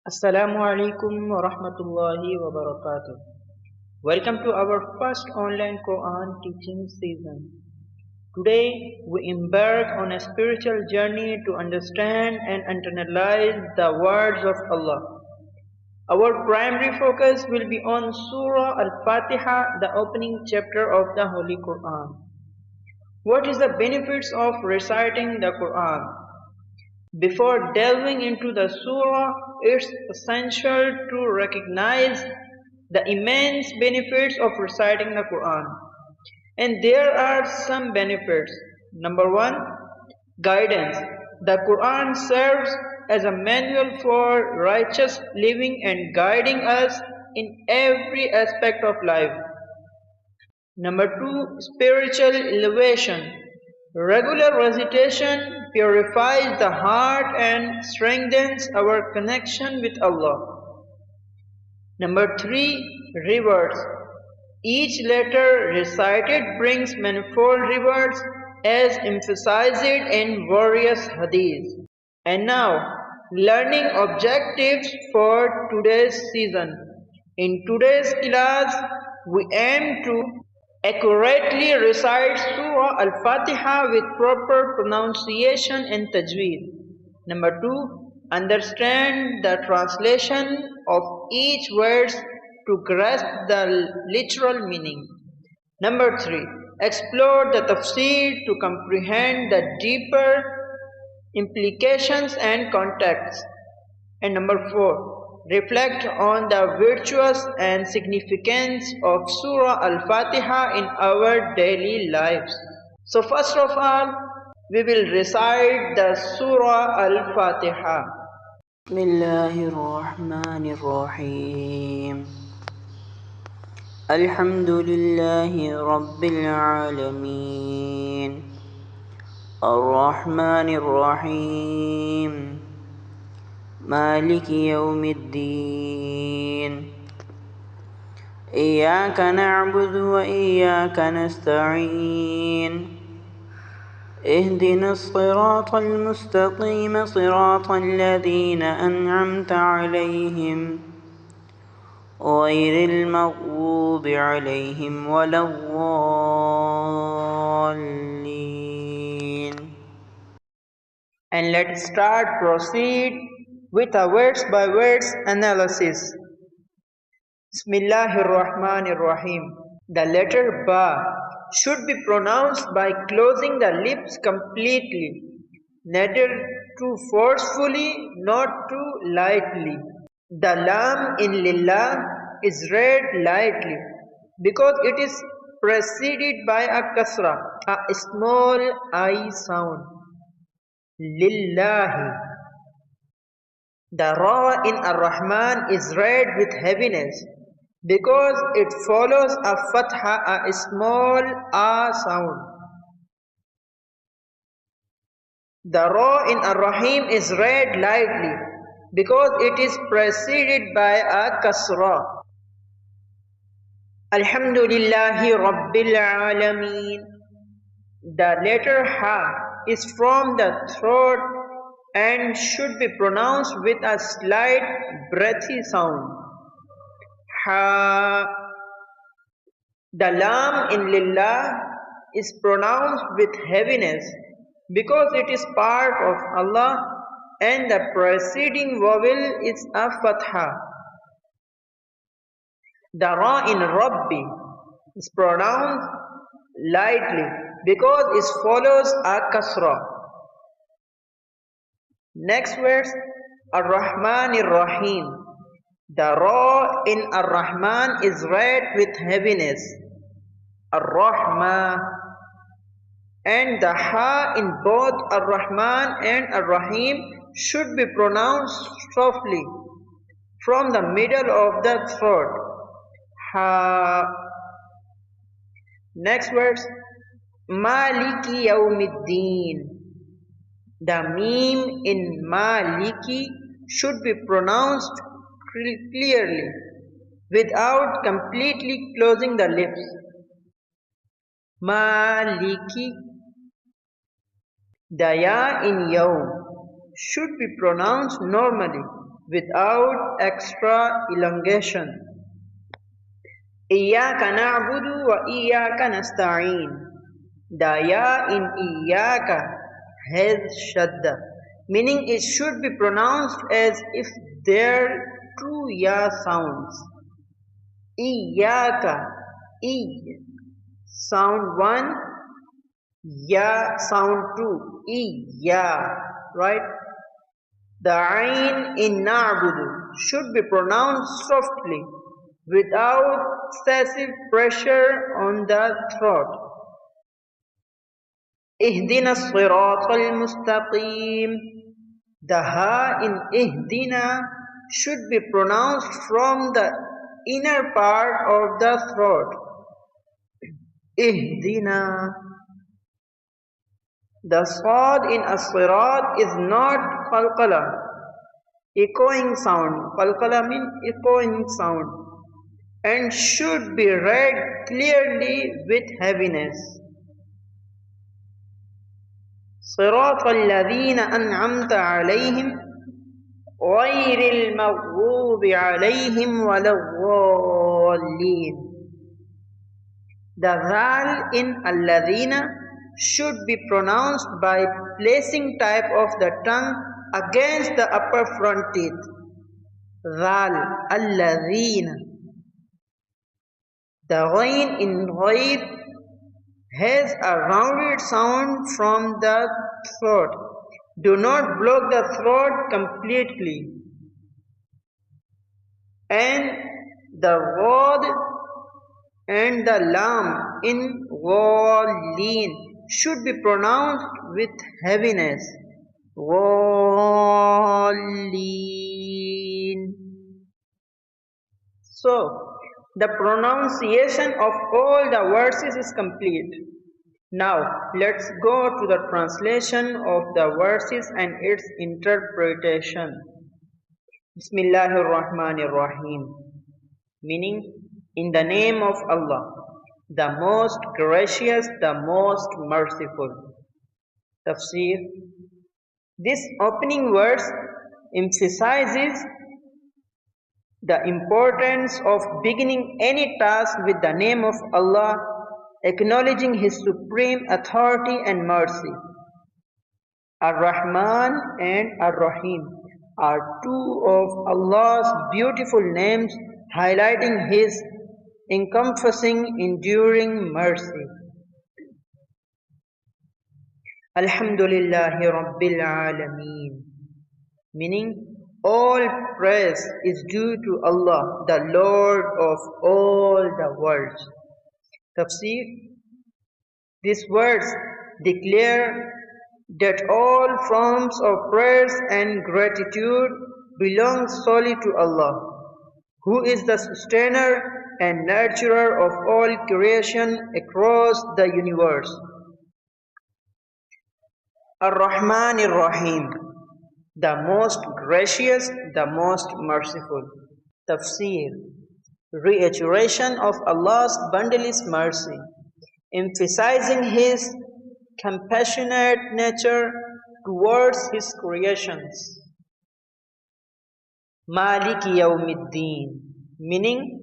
Assalamu alaikum wa rahmatullahi wa barakatuh. Welcome to our first online Quran teaching season. Today we embark on a spiritual journey to understand and internalize the words of Allah. Our primary focus will be on Surah Al-Fatihah, the opening chapter of the Holy Quran. What is the benefits of reciting the Quran? Before delving into the surah, it's essential to recognize the immense benefits of reciting the Quran. And there are some benefits. Number one, guidance. The Quran serves as a manual for righteous living and guiding us in every aspect of life. Number two, spiritual elevation. Regular recitation purifies the heart and strengthens our connection with Allah. Number three, rewards. Each letter recited brings manifold rewards as emphasized in various hadiths. And now, learning objectives for today's season. In today's class, we aim to accurately recite Surah Al-Fatihah with proper pronunciation and Tajweed. Number two, understand the translation of each verse to grasp the literal meaning. Number three, explore the Tafseer to comprehend the deeper implications and context. And number four, reflect on the virtues and significance of Surah Al-Fatihah in our daily lives. So first of all, we will recite the Surah Al-Fatihah. Bismillahirrahmanirrahim. Alhamdulillahi Rabbil Alameen. Ar-Rahmanir Rahim. Maliki Yawmiddin. Iyyaka na'budu wa iyyaka nasta'in. اهدنا الصراط المستقيم صراط الذين أنعمت عليهم غير المغضوب عليهم ولا الضالين. And let's proceed with a words by words analysis. Bismillahir Rahmanir Rahim. The letter Ba should be pronounced by closing the lips completely, neither too forcefully nor too lightly. The Lam in Lillah is read lightly because it is preceded by a kasra, a small I sound. Lillahi. The Ra in Ar-Rahman is read with heaviness because it follows a fatha, a small a sound. The Ra in Ar-Rahim is read lightly because it is preceded by a kasra. Alhamdulillahi Rabbil Alameen. The letter Ha is from the throat and should be pronounced with a slight breathy sound. Ha. The Lam in Lillah is pronounced with heaviness because it is part of Allah and the preceding vowel is a fatha. The Ra in Rabbi is pronounced lightly because it follows a kasra. Next verse, Ar-Rahmanir Rahim. The Ra in Ar-Rahman is read with heaviness, Ar-Rahma, and the Ha in both Ar-Rahman and Ar-Rahim should be pronounced softly from the middle of the throat. Ha. Next verse, Maliki Yawmiddin. The Mim in Maliki should be pronounced clearly without completely closing the lips. Maliki. The Ya in Yawm should be pronounced normally without extra elongation. إِيَّاكَ نَعْبُدُ وَإِيَّاكَ نَسْتَعِينُ. The ya in Iyaka has shadda, meaning it should be pronounced as if there are two ya sounds. Iyaka, I sound one, ya sound two, iya, right? The ain in na'budu should be pronounced softly without excessive pressure on the throat. Ihdina siratal mustaqim. The ha in ihdina should be pronounced from the inner part of the throat. Ihdina. The sad in as-sirat is not qalqala, echoing sound. Qalqala means echoing sound, and should be read clearly with heaviness. صراط الذين أنعمت عليهم غير المغضوب عليهم ولا الضالين. The dhal in alladhina should be pronounced by placing tip of the tongue against the upper front teeth. Dhal alladhina. The ghain in ghair has a rounded sound from the throat. Do not block the throat completely. And the wad and the lam in ghalin should be pronounced with heaviness. Ghalin. So, the pronunciation of all the verses is complete. Now, let's go to the translation of the verses and its interpretation. Bismillahir Rahmanir Rahim. Meaning, in the name of Allah, the most gracious, the most merciful. Tafseer. This opening verse emphasizes the importance of beginning any task with the name of Allah, acknowledging His supreme authority and mercy. Ar-Rahman and Ar-Rahim are two of Allah's beautiful names, highlighting His encompassing, enduring mercy. Alhamdulillahi Rabbil Alameen, meaning all praise is due to Allah, the Lord of all the worlds. Tafseer. These words declare that all forms of praise and gratitude belong solely to Allah, who is the sustainer and nurturer of all creation across the universe. Ar-Rahman Ar-Rahim, the most gracious, the most merciful. Tafseer. Reiteration of Allah's boundless mercy, emphasizing His compassionate nature towards His creations. Maliki Yawmiddin, meaning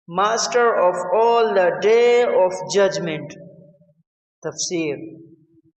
Master of all the day of judgment. Tafseer.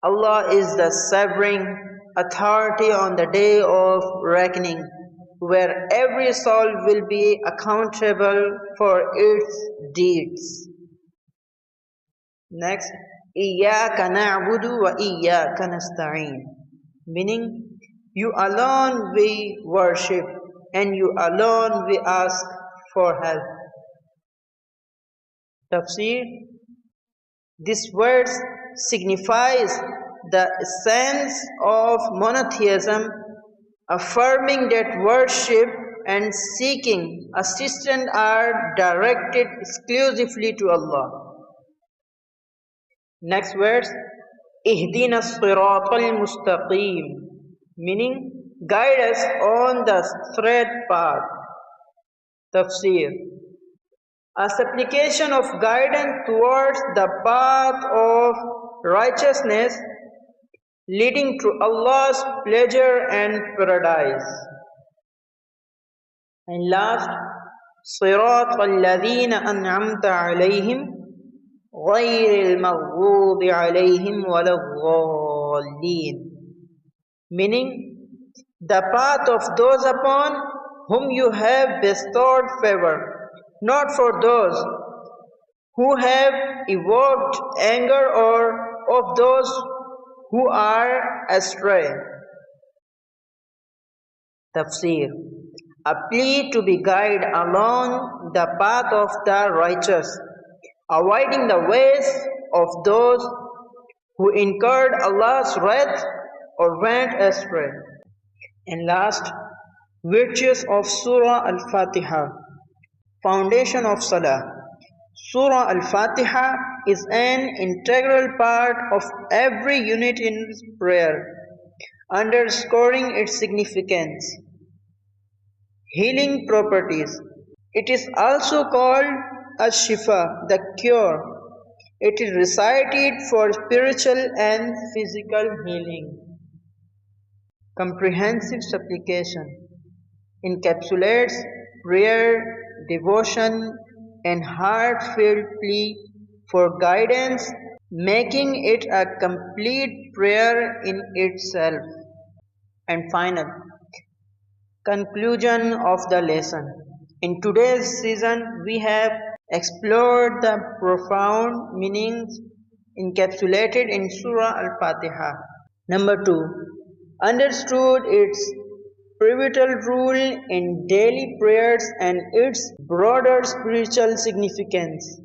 Allah is the sovereign authority on the day of reckoning, where every soul will be accountable for its deeds. Next, Iyyaka na'budu wa iyyaka nasta'in, meaning you alone we worship and you alone we ask for help. Tafseer. This verse signifies the essence of monotheism, affirming that worship and seeking assistance are directed exclusively to Allah. Next verse, Ihdina siratal mustaqim, meaning guide us on the straight path. Tafseer. A supplication of guidance towards the path of righteousness leading to Allah's pleasure and paradise. And last, صراط الذين أنعمت عليهم غير المغضوب عليهم ولا الضالين, meaning the path of those upon whom you have bestowed favor, not for those who have evoked anger or of those who are astray. Tafseer: a plea to be guided along the path of the righteous, avoiding the ways of those who incurred Allah's wrath or went astray. And last, virtues of Surah Al-Fatihah, foundation of Salah. Surah Al-Fatihah is an integral part of every unit in prayer, underscoring its significance. Healing properties. It is also called Ash-Shifa, the cure. It is recited for spiritual and physical healing. Comprehensive supplication encapsulates prayer, devotion, and heartfelt plea for guidance, making it a complete prayer in itself. And final conclusion of the lesson. In today's season, we have explored the profound meanings encapsulated in Surah Al-Fatihah. Number 2, understood its pivotal role in daily prayers and its broader spiritual significance.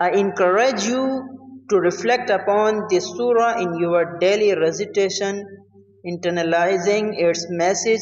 I encourage you to reflect upon this surah in your daily recitation, internalizing its message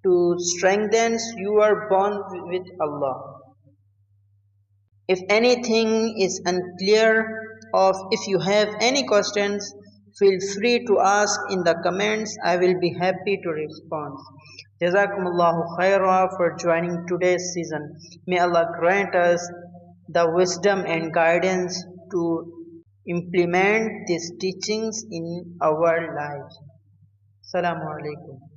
to strengthen your bond with Allah. If anything is unclear or if you have any questions, feel free to ask in the comments. I will be happy to respond. Jazakumullahu khaira for joining today's season. May Allah grant us the wisdom and guidance to implement these teachings in our lives. Assalamu alaikum.